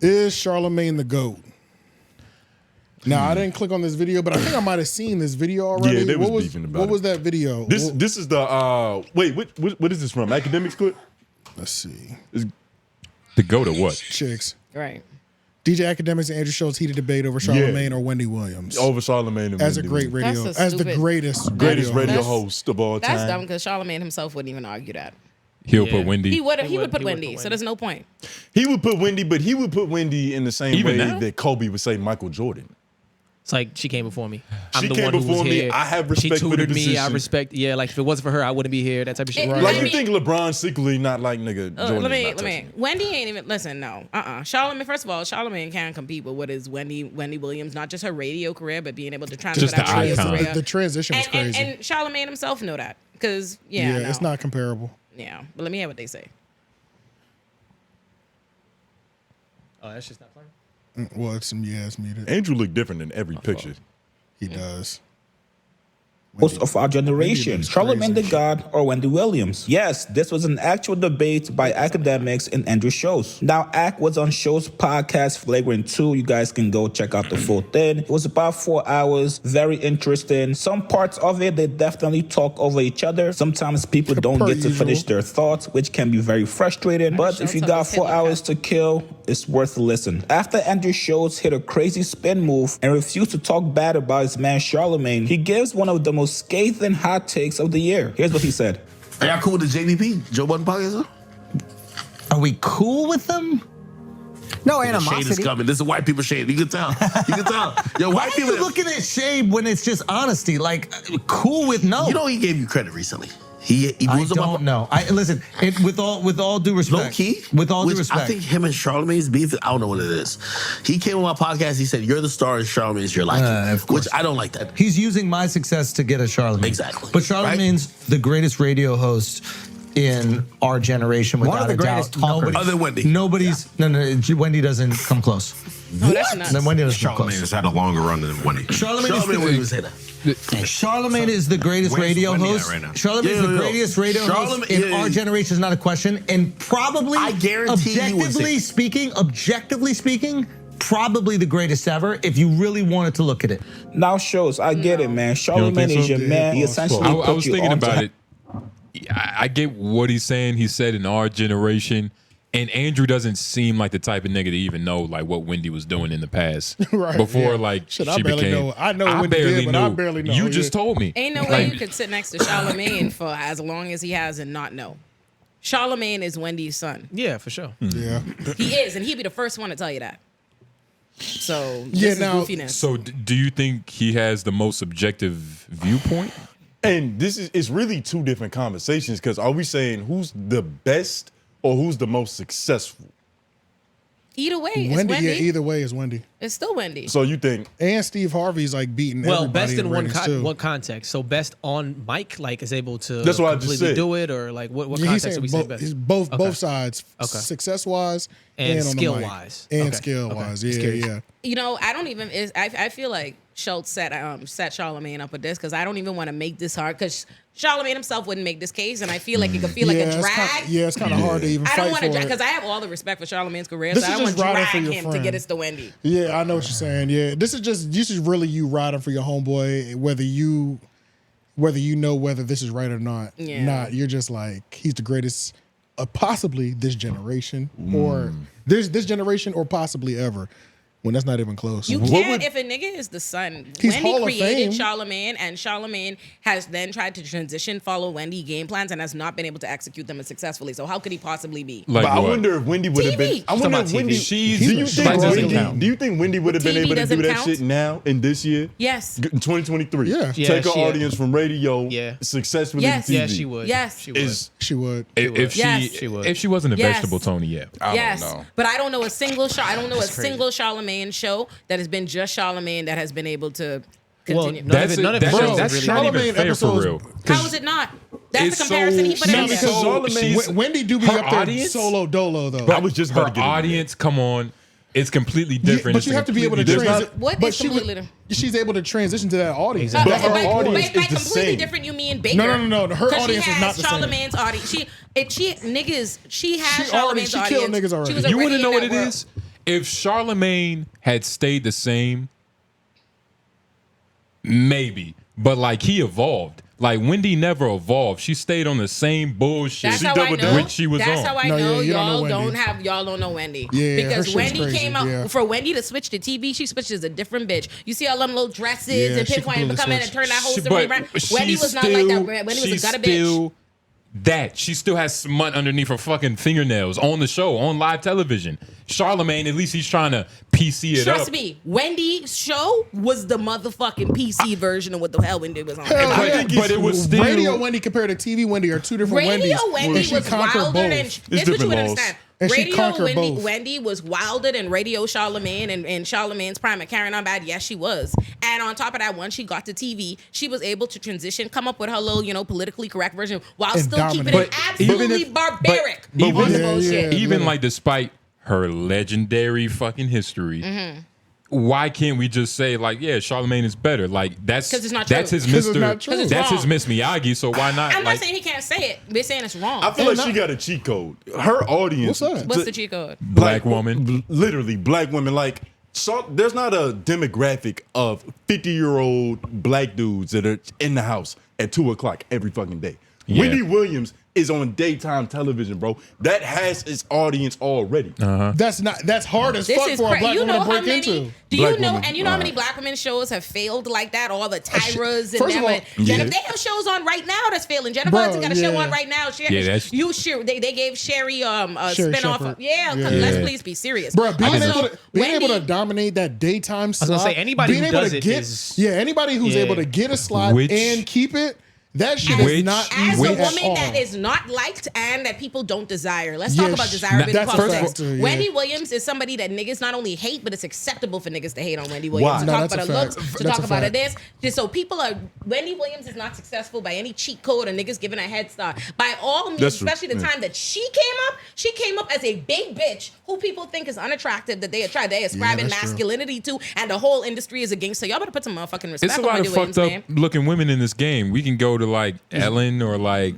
Is Charlamagne the GOAT? Now, I didn't click on this video, but I think I might have seen this video already. Yeah, they was beefing about it. What was that video? This is the wait, what is this from? Academics clip? Let's see. The GOAT or what? Chicks. Right. DJ Academics and Andrew Schulz heated debate over Charlamagne or Wendy Williams. Over Charlamagne and as Wendy a great Williams. radio, as the greatest radio host of all time. That's dumb because Charlamagne himself wouldn't even argue that. He'll put Wendy. He would put Wendy, so there's no point. He would put Wendy, but he would put Wendy in the same Even way now? that Kobe would say Michael Jordan. It's like she came before me. She came before me. I have respect she for the tutored me. decision. I respect. Yeah, like if it wasn't for her, I wouldn't be here. That type of shit. Like you think LeBron secretly not like nigga Jordan? Let me. Wendy ain't even listen. No, Charlamagne. First of all, Charlamagne can't compete with what is Wendy Williams. Not just her radio career, but being able to transfer Just that the radio icon. career. The transition was crazy. And Charlamagne himself know that because it's not comparable. Yeah, but let me hear what they say. Oh, that's just not playing. Well, it's muted. Andrew looked different in every picture. He does. Most of our generation, Charlamagne the God or Wendy Williams. Yes, this was an actual debate by academics and Andrew Schulz. Now, Ak was on Schulz podcast Flagrant 2. You guys can go check out the full thing. It was about 4 hours. Very interesting. Some parts of it, they definitely talk over each other. Sometimes people don't get to finish their thoughts, which can be very frustrating. But if you got 4 hours to kill, it's worth a listen. After Andrew Schulz hit a crazy spin move and refused to talk bad about his man Charlamagne, he gives one of the most scathing hot takes of the year. Here's what he said. Are y'all cool with the JBP, Joe Budden podcast? Are we cool with them? No animosity. Shade is coming. This is white people shade. You can tell. You can tell. Yo, Why white are people you looking at shade when it's just honesty? Like, cool with no. You know he gave you credit recently. He I don't know. Listen. With all due respect, low key. With all due respect, I think him and Charlamagne's beef. I don't know what it is. He came on my podcast. He said, "You're the star, and Charlamagne's your liking," which I don't like that. He's using my success to get a Charlamagne. Exactly. But Charlamagne's the greatest radio host in our generation, without a doubt. Other than Wendy. Nobody's no. Wendy doesn't come close. No, that's not. Then Wendy doesn't come Charlamagne close. has had a longer run than Wendy. Charlamagne wouldn't even say that. Charlamagne is the greatest radio Wendy at host. right now? Charlamagne is the greatest radio host in our generation. Is not a question, and probably, I guarantee objectively speaking, probably the greatest ever. If you really wanted to look at it. Now, Schulz, I get it, man. Charlamagne is your man. He essentially I put was you thinking on about to- it. I get what he's saying. He said in our generation. And Andrew doesn't seem like the type of nigga to even know like what Wendy was doing in the past. Right, before yeah. like Shit, she I barely became. know. I know Wendy did, but I barely know. You just told me. Ain't no way you could sit next to Charlamagne for as long as he has and not know. Charlamagne is Wendy's son. Yeah, for sure. Yeah. He is, and he'd be the first one to tell you that. So Yeah, this now- is goofiness. So do you think he has the most objective viewpoint? And it's really two different conversations because are we saying who's the best or who's the most successful? Either way, it's Wendy, Wendy. yeah, either way is Wendy. It's still Wendy. So you think? And Steve Harvey's like beating Well, everybody best in one ratings, too. context. So best on mic, like is able to That's what I just completely said. do it, or like what Yeah, he's context are saying we saying best? He's both sides, Okay. success wise And on the skill mic. wise. and Okay. skill Okay. wise. Just Yeah, curious. yeah. You know, I don't even. I feel like Schulz set Charlamagne up with this because I don't even want to make this hard because Charlamagne himself wouldn't make this case, and I feel like it could feel like a drag. It's kind of hard to even I fight don't want for to it. because I have all the respect for Charlamagne's career, This so I is don't want just to riding for drag your him to friend. get us to Wendy. Yeah, I know what you're saying. Yeah, this is really you riding for your homeboy, whether you know whether this is right or not. Yeah. Not you're just like he's the greatest, possibly this generation or this generation or possibly ever. When that's not even close. You can't if a nigga is the son. He's Wendy Hall of created Fame. Charlamagne, and Charlamagne has then tried to transition, follow Wendy game plans, and has not been able to execute them successfully. So how could he possibly be? Like But I what? wonder if Wendy would have been. TV. I wonder Talking if about Wendy. TV. Do you think Wendy would have been TV able to do doesn't that count? shit now in this year? Yes. In 2023. Yeah. Yeah, Take an she- audience from radio. Yeah. Successfully Yes. to TV. Yeah, she would. Yes. she would. She would. If Yes. she wasn't a Yes. vegetable, Tony, yeah. Yes, know. but I don't know a single single Charlamagne show that has been just Charlamagne that has been able to continue. none of it shows that's really- not Charlamagne even fair for episodes- real. How is it not? That's it's the comparison he put so- in she's there. so- she's- Wendy do be her up there audience? solo dolo though. But I was just about Her to get into that. audience, come on, it's completely different. but It's you have to be able to completely transition. different. What is completely different? She's able to transition to that audience. Exactly. But her by audience is the completely same. different, you mean bigger? No. Her 'Cause audience is not the same. Charlamagne's audience. She has She Charlamagne's killed audience. niggas already. She was You want already to know in what it that world. is? If Charlamagne had stayed the same, maybe. But like he evolved. Like Wendy never evolved. She stayed on the same bullshit That's how I know. which she was That's on. how I No, know you don't know y'all don't know Wendy. Yeah, her because shit's Wendy crazy, came out yeah. for Wendy to switch to TV. She switched as a different bitch. You see all them little dresses Yeah, and she pinpoint and completely come in and switched. turn that whole She- story but around. she's Wendy was not like that. Wendy was a she's gutter bitch. still that. She still has smut underneath her fucking fingernails on the show, on live television. Charlamagne, at least he's trying to PC it up. Trust me, Wendy's show was the motherfucking PC version of what the hell Wendy was on. Hell But- yeah. but it was still- Radio Wendy compared to TV Wendy are two different Radio Wendys. Wendy and she was conquered wilder both. than this. What you different would laws. understand. And she Radio conquered both. Wendy was wilder than Radio Charlamagne and Charlamagne's prime and carrying on bad. Yes, she was. And on top of that, once she got to TV, she was able to transition, come up with her little, politically correct version while And still keeping dominate. it But even absolutely if- barbaric. but on even- the Yeah, bullshit. yeah. Even like despite her legendary fucking history, why can't we just say like, yeah, Charlamagne is better? Like that's 'Cause it's not that's true. his 'Cause it's Mr. not true. 'Cause it's That's his wrong. Miss Miyagi. So why not? I'm like, not saying he can't say it. We're saying it's wrong. I feel like she got a cheat code. Her audience. What's that? What's the cheat code? black woman. Literally, black women. Like, so there's not a demographic of 50-year-old black dudes that are in the house at 2:00 every fucking day. Yeah. Wendy Williams is on daytime television, bro. That has its audience already. That's hard as This fuck is for a crazy. black You woman know to how break many? into. Do Black you know? women. And you know how many black women shows have failed like that? All the Tyras and First of them. all- and Jennifer, they have shows on right now that's failing. Jennifer Bro, Hudson got a show yeah. on right now. Yeah, that's- They gave Sherry a Sherry spinoff. Shepherd. Yeah, Yeah. let's Yeah. please be serious. Bro, being Also, able to Wendy- dominate that daytime slot. gonna say, anybody being who able does to it get, is- anybody who's Yeah. able to get a slot Which- and keep it, that shit Which- is not As easy a at woman all. that is not liked and that people don't desire. Let's talk Yes, about desirability that's a politics. fact, too, yeah. Wendy Williams is somebody that niggas not only hate, but it's acceptable for niggas to hate on Wendy Williams. Why? To No, talk that's about a her looks, fact. to That's talk a about her fact. this. Just so people are, Wendy Williams is not successful by any cheat code or niggas giving a head start. By all means, That's true. especially the Yeah. time that she came up as a big bitch who people think is unattractive, that they ascribing that's true. masculinity to, and the whole industry is against. So y'all better put some motherfucking respect It's a on lot Wendy of Williams, fucked man. up looking women in this game. We can go to like Ellen or like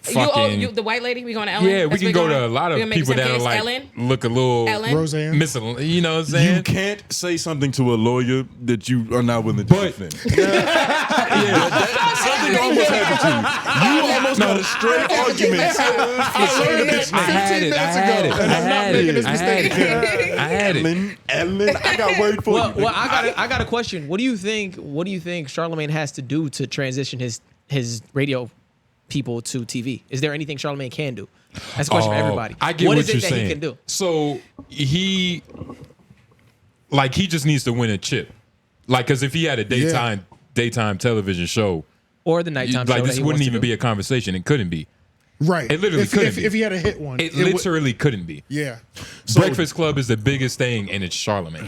fucking. You, the white lady, we going to Ellen? Yeah, we That's can what go we to going? a lot We of gonna make people some that are case, like Ellen? look a little Ellen? Roseanne. you know what I'm saying? You can't say something to a lawyer that you are not willing to But- defend. Something almost happened to you. You almost got a straight argument. I learned that 15 minutes ago, and I'm not making this mistake again. I had it. Ellen, I got word for Well, you. I got a question. What do you think Charlamagne has to do to transition his radio people to TV? Is there anything Charlamagne can do? That's a question for everybody. I get what what is you're it that saying. he can do? So he just needs to win a chip. Like, because if he had a daytime television show, Or the nighttime show like that this he wouldn't wants to even do? be a conversation. It couldn't be. Right. It literally couldn't be. If he had a hit one. It would- literally couldn't be. Yeah. Breakfast Club is the biggest thing, and it's Charlamagne.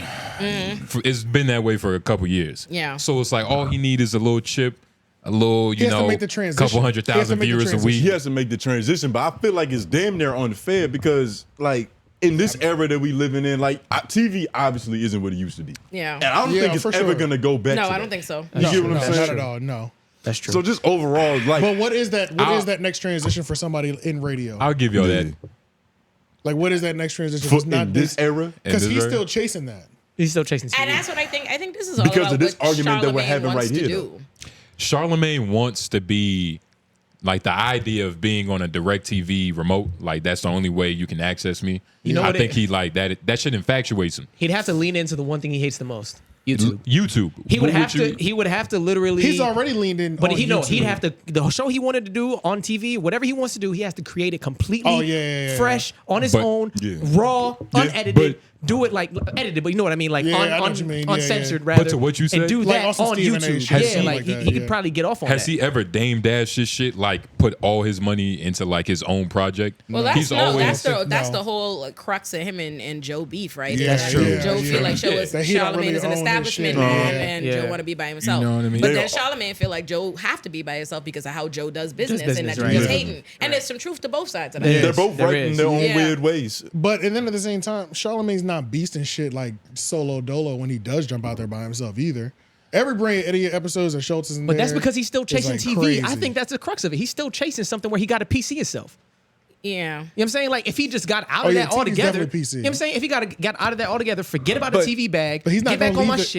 It's been that way for a couple years. Yeah. So it's like all he needs is a little chip, a little, He has to make the transition. couple He has to 100,000 make the viewers a transition. week. He has to make the transition, but I feel like it's damn near unfair because, like, in this era that we living in, like, TV obviously isn't what it used to be. Yeah. And I don't Yeah, think it's for ever sure. gonna go back. No, to I that. don't think so. You get what I'm saying? Not at all. No. That's true. So just overall, like, But what is that? What is that next transition for somebody in radio? I'll give y'all that. Like, what is that next transition? for, It's not in this era, In because this he's era? still chasing that. He's still chasing TV. And that's what I think. I think this is all Because about of this what argument that we're Charlamagne having wants right to here, do. Charlamagne wants to be like the idea of being on a DirecTV remote. Like that's the only way you can access me. You know I what think it- he like that. That should infatuate him. He'd have to lean into the one thing he hates the most: YouTube. YouTube. He would What have you- to. He would have to literally. He's already leaned in. But on he'd YouTube. have to. The show he wanted to do on TV, whatever he wants to do, he has to create it completely Oh, yeah. fresh on his But- own, Yeah. raw, Yeah, unedited. but- Do it like edited, but you know what I mean, like Yeah, I know what you mean. Yeah, uncensored, yeah. rather. But to what you and said- do Like that also on Stephen A. YouTube. shit, Yeah, something like like he, that, he could yeah. probably get off on Has that. he ever Dame Dash his shit? Like put all his money into like his own project? Well, that's He's that's always the No. whole crux of him and Joe beef, right? Yeah, That true. Joe Yeah, feel like yeah. That he don't Charlamagne really is an own his establishment shit. man, Yeah. and Yeah. Joe want to be by himself. You know what I mean? But They then all- Charlamagne feel like Joe have to be by himself because of how Joe does business, and business, that right. you just Yeah. hating. And there's some truth to both sides of that. There they're is. both There right in is. their own Yeah. weird ways. But and then at the same time, Charlamagne's not beasting shit like solo dolo when he does jump out there by himself either. Every Brilliant Idiot episodes of Schulz is in But that's there because he's still is, chasing like, TV. crazy. I think that's the crux of it. He's still chasing something where he got to PC himself. Yeah. You know what I'm saying? Like, if he just got out Oh, of yeah, that TV's altogether, definitely PC. you know what I'm saying? If he got out of that altogether, forget about But- the TV bag, But he's not get back gonna on my leave it- shit.